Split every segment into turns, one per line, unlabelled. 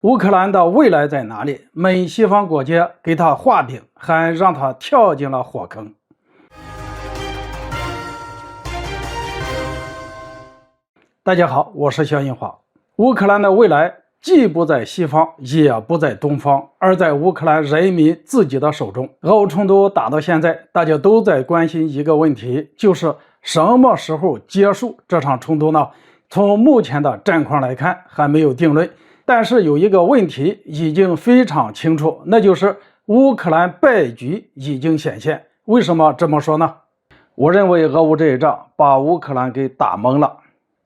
乌克兰的未来在哪里？美西方国家给他画饼，还让他跳进了火坑。大家好，我是肖映华。乌克兰的未来既不在西方，也不在东方，而在乌克兰人民自己的手中。俄乌冲突打到现在，大家都在关心一个问题，就是什么时候结束这场冲突呢？从目前的战况来看，还没有定论。但是有一个问题已经非常清楚，那就是乌克兰败局已经显现。为什么这么说呢？我认为俄乌这一仗把乌克兰给打懵了。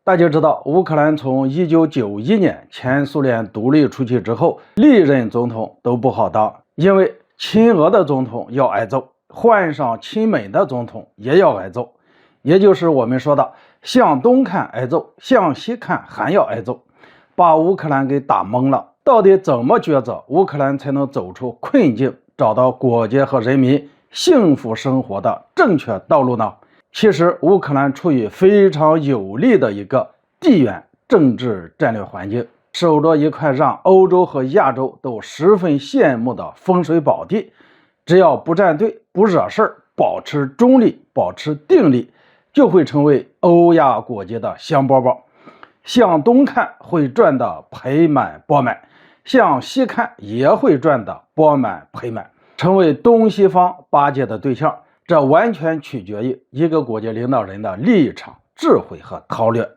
大家知道，乌克兰从1991年前苏联独立出去之后，历任总统都不好当，因为亲俄的总统要挨揍，换上亲美的总统也要挨揍，也就是我们说的向东看挨揍，向西看还要挨揍，把乌克兰给打懵了。到底怎么抉择，乌克兰才能走出困境，找到国家和人民幸福生活的正确道路呢？其实乌克兰处于非常有利的一个地缘政治战略环境，守着一块让欧洲和亚洲都十分羡慕的风水宝地，只要不站队、不惹事儿，保持中立、保持定力，就会成为欧亚国家的香饽饽。向东看会赚得盆满钵满，向西看也会赚得钵满盆满，成为东西方巴结的对象。这完全取决于一个国家领导人的立场、智慧和韬略。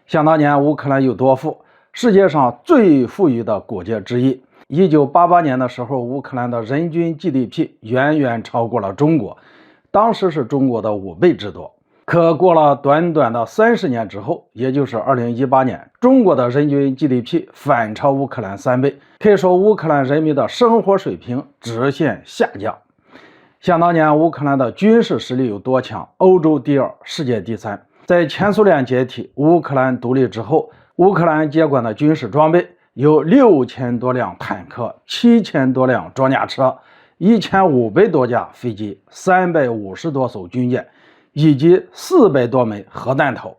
想当年乌克兰有多富，世界上最富裕的国家之一。1988年的时候，乌克兰的人均 GDP 远远超过了中国，当时是中国的5倍之多。可过了短短的30年之后，也就是2018年，中国的人均 GDP 反超乌克兰3倍，可以说乌克兰人民的生活水平直线下降。想当年乌克兰的军事实力有多强？欧洲第2，世界第3。在前苏联解体、乌克兰独立之后，乌克兰接管的军事装备有6000多辆坦克、7000多辆装甲车、1500多架飞机、350多艘军舰，以及400多枚核弹头。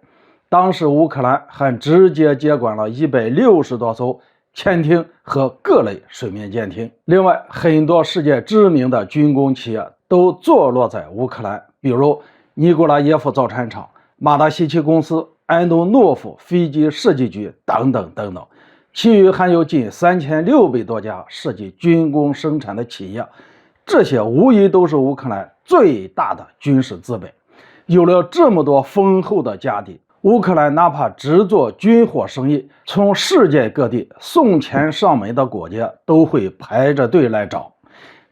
当时乌克兰还直接接管了160多艘潜艇和各类水面舰艇。另外，很多世界知名的军工企业都坐落在乌克兰，比如尼古拉耶夫造船厂、马达西奇公司、安东诺夫飞机设计局等等等等。其余还有近3600多家涉及军工生产的企业，这些无疑都是乌克兰最大的军事资本。有了这么多丰厚的家底，乌克兰哪怕只做军火生意，从世界各地送钱上门的国家都会排着队来找。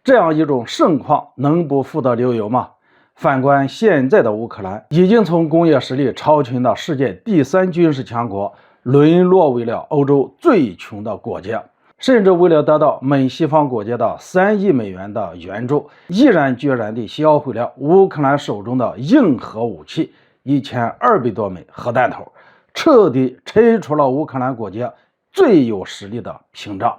这样一种盛况能不富得流油吗？反观现在的乌克兰，已经从工业实力超群的世界第3军事强国，沦落为了欧洲最穷的国家，甚至为了得到美西方国家的3亿美元的援助，毅然决然地销毁了乌克兰手中的硬核武器1200多枚核弹头，彻底拆除了乌克兰国家最有实力的屏障。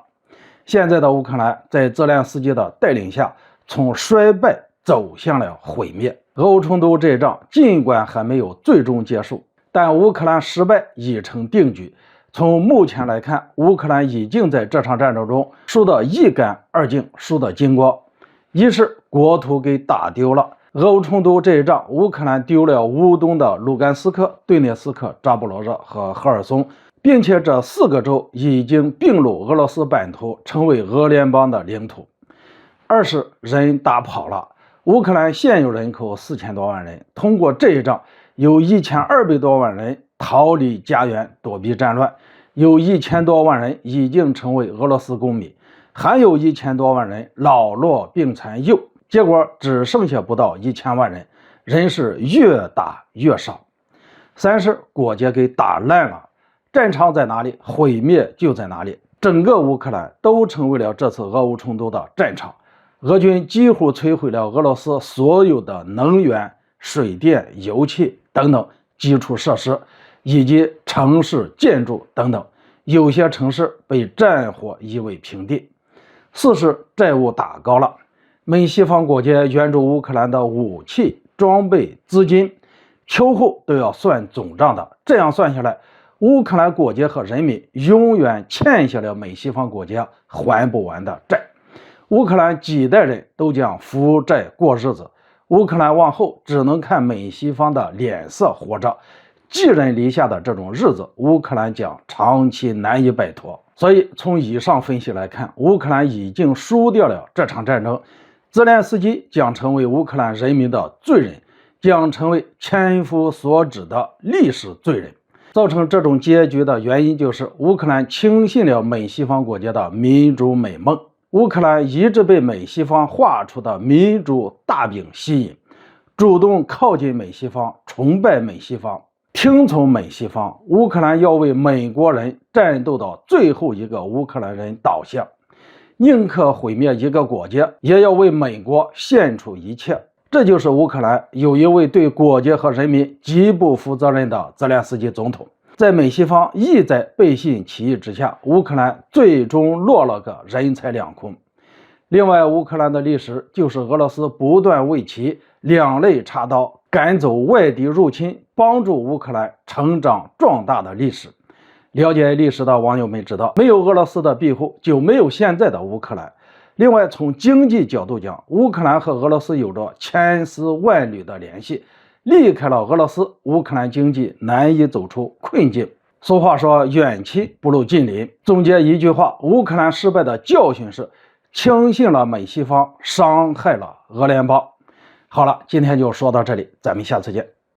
现在的乌克兰在泽连斯基的带领下，从衰败走向了毁灭。俄乌冲突这一仗尽管还没有最终结束，但乌克兰失败已成定局。从目前来看，乌克兰已经在这场战争中输得一干二净，输得精光。一是国土给打丢了，俄乌冲突这一仗，乌克兰丢了乌东的卢甘斯克、顿涅斯克、扎波罗热和赫尔松，并且这4个州已经并入俄罗斯版图，成为俄联邦的领土。二是人打跑了，乌克兰现有人口4000多万人，通过这一仗，有1200多万人逃离家园躲避战乱，有1000多万人已经成为俄罗斯公民，还有1000多万人老弱病残幼，结果只剩下不到1000万人，人是越打越少。三是国家给打烂了，战场在哪里，毁灭就在哪里。整个乌克兰都成为了这次俄乌冲突的战场，俄军几乎摧毁了俄罗斯所有的能源、水电、油气等等基础设施，以及城市建筑等等，有些城市被战火夷为平地。四是债务打高了，美西方国家援助乌克兰的武器、装备、资金，秋后都要算总账的。这样算下来，乌克兰国家和人民永远欠下了美西方国家还不完的债。乌克兰几代人都将负债过日子，乌克兰往后只能看美西方的脸色活着。寄人篱下的这种日子，乌克兰将长期难以摆脱。所以从以上分析来看，乌克兰已经输掉了这场战争，泽连斯基将成为乌克兰人民的罪人，将成为千夫所指的历史罪人。造成这种结局的原因就是乌克兰轻信了美西方国家的民主美梦。乌克兰一直被美西方画出的民主大饼吸引，主动靠近美西方，崇拜美西方，听从美西方。乌克兰要为美国人战斗到最后一个乌克兰人倒下，宁可毁灭一个国家，也要为美国献出一切。这就是乌克兰有一位对国家和人民极不负责任的泽连斯基总统。在美西方意在背信弃义之下，乌克兰最终落了个人财两空。另外，乌克兰的历史就是俄罗斯不断为其两肋插刀，赶走外敌入侵，帮助乌克兰成长壮大的历史。了解历史的网友们知道，没有俄罗斯的庇护，就没有现在的乌克兰。另外，从经济角度讲，乌克兰和俄罗斯有着千丝万缕的联系。离开了俄罗斯，乌克兰经济难以走出困境。俗话说，远亲不如近邻。总结一句话，乌克兰失败的教训是轻信了美西方，伤害了俄联邦。好了，今天就说到这里，咱们下次见。